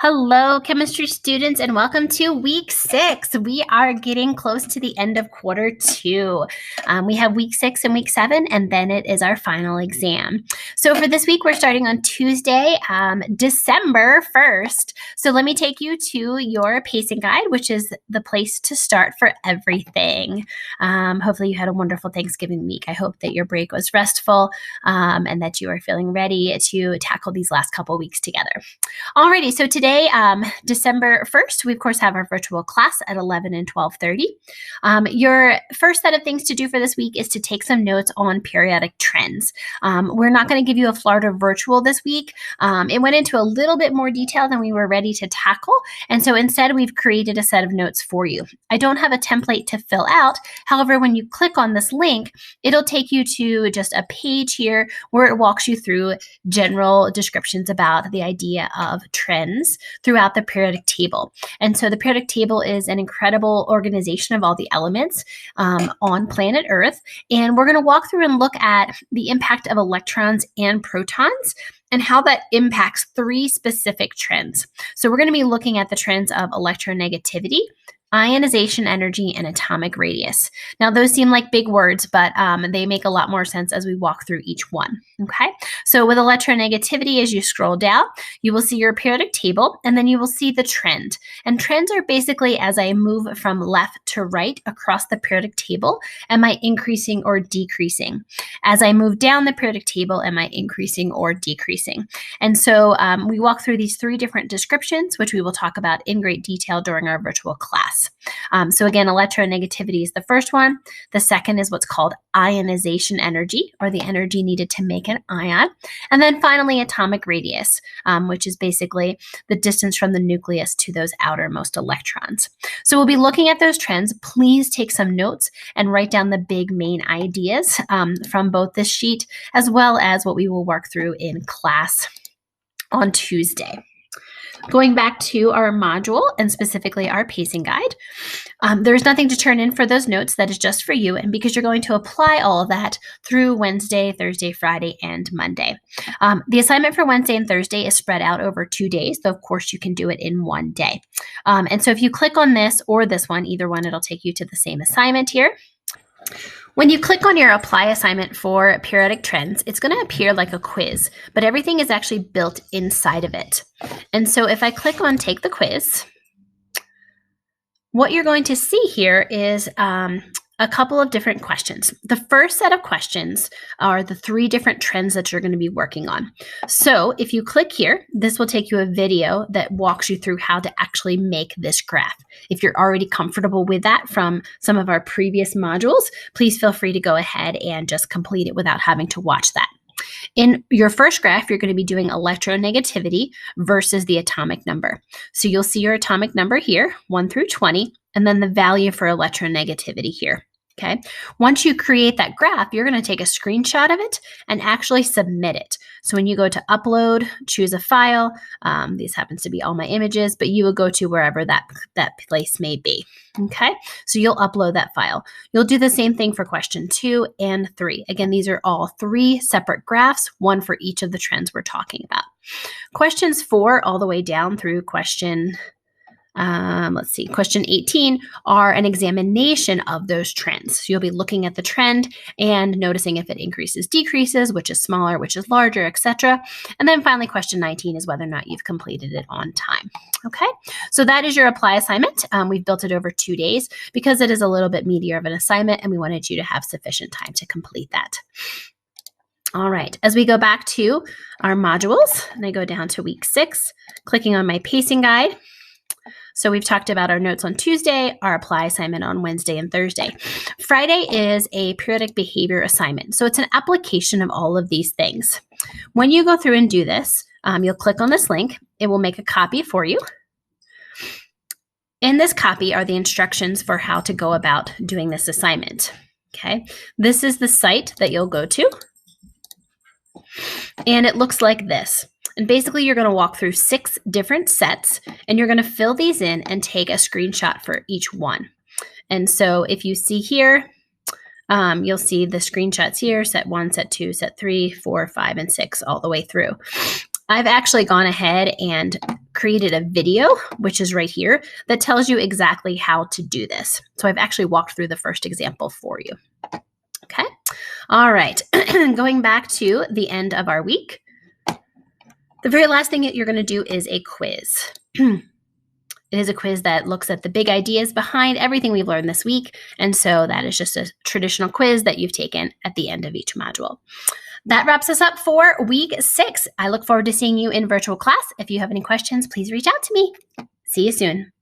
Hello, chemistry students, and welcome to week 6. We are getting close to the end of quarter 2. We have week 6 and week 7, and then it is our final exam. So for this week, we're starting on Tuesday, December 1st. So let me take you to your pacing guide, which is the place to start for everything. Hopefully you had a wonderful Thanksgiving week. I hope that your break was restful and that you are feeling ready to tackle these last couple weeks together. Alrighty, so today, December 1st, we of course have our virtual class at 11 and 12:30. Your first set of things to do for this week is to take some notes on periodic trends. We're not going to give you a Florida virtual this week. It went into a little bit more detail than we were ready to tackle, and so instead we've created a set of notes for you. I don't have a template to fill out. However, when you click on this link, it'll take you to just a page here where it walks you through general descriptions about the idea of trends throughout the periodic table. And so the periodic table is an incredible organization of all the elements on planet Earth. And we're going to walk through and look at the impact of electrons and protons and how that impacts 3 specific trends. So we're going to be looking at the trends of electronegativity, ionization energy, and atomic radius. Now, those seem like big words, but they make a lot more sense as we walk through each one, okay? So with electronegativity, as you scroll down, you will see your periodic table, and then you will see the trend. And trends are basically as I move from left to right across the periodic table, am I increasing or decreasing? As I move down the periodic table, am I increasing or decreasing? And so we walk through these 3 different descriptions, which we will talk about in great detail during our virtual class. So again, electronegativity is the first one. The second is what's called ionization energy, or the energy needed to make an ion. And then finally, atomic radius, which is basically the distance from the nucleus to those outermost electrons. So we'll be looking at those trends. Please take some notes and write down the big main ideas from both this sheet as well as what we will work through in class on Tuesday. Going back to our module and specifically our pacing guide, there's nothing to turn in for those notes. That is just for you, and because you're going to apply all of that through Wednesday, Thursday, Friday, and Monday. The assignment for Wednesday and Thursday is spread out over 2 days, though of course you can do it in one day. And so if you click on this or this one, either one, it'll take you to the same assignment here. When you click on your apply assignment for periodic trends, it's going to appear like a quiz, but everything is actually built inside of it. And so if I click on take the quiz, what you're going to see here is a couple of different questions. The first set of questions are the 3 different trends that you're going to be working on. So if you click here, this will take you a video that walks you through how to actually make this graph. If you're already comfortable with that from some of our previous modules, please feel free to go ahead and just complete it without having to watch that. In your first graph, you're going to be doing electronegativity versus the atomic number. So you'll see your atomic number here, 1 through 20, and then the value for electronegativity here. Okay. Once you create that graph, you're going to take a screenshot of it and actually submit it. So when you go to upload, choose a file. This happens to be all my images, but you will go to wherever that place may be. Okay. So you'll upload that file. You'll do the same thing for question 2 and 3. Again, these are all 3 separate graphs, one for each of the trends we're talking about. Questions 4 all the way down through question question 18 are an examination of those trends. So you'll be looking at the trend and noticing if it increases, decreases, which is smaller, which is larger, etc. And then finally, question 19 is whether or not you've completed it on time. Okay, so that is your apply assignment. We've built it over 2 days because it is a little bit meatier of an assignment and we wanted you to have sufficient time to complete that. All right, as we go back to our modules, and I go down to week 6, clicking on my pacing guide. So we've talked about our notes on Tuesday, our apply assignment on Wednesday and Thursday. Friday is a periodic behavior assignment. So it's an application of all of these things. When you go through and do this, you'll click on this link. It will make a copy for you. In this copy are the instructions for how to go about doing this assignment. Okay, this is the site that you'll go to. And it looks like this. And basically, you're going to walk through 6 different sets, and you're going to fill these in and take a screenshot for each one. And so if you see here, you'll see the screenshots here, set 1, set 2, set 3, 4, 5, and 6, all the way through. I've actually gone ahead and created a video, which is right here, that tells you exactly how to do this. So I've actually walked through the first example for you. Okay. All right. Going back to the end of our week, the very last thing that you're going to do is a quiz. It is a quiz that looks at the big ideas behind everything we've learned this week. And so that is just a traditional quiz that you've taken at the end of each module. That wraps us up for week 6. I look forward to seeing you in virtual class. If you have any questions, please reach out to me. See you soon.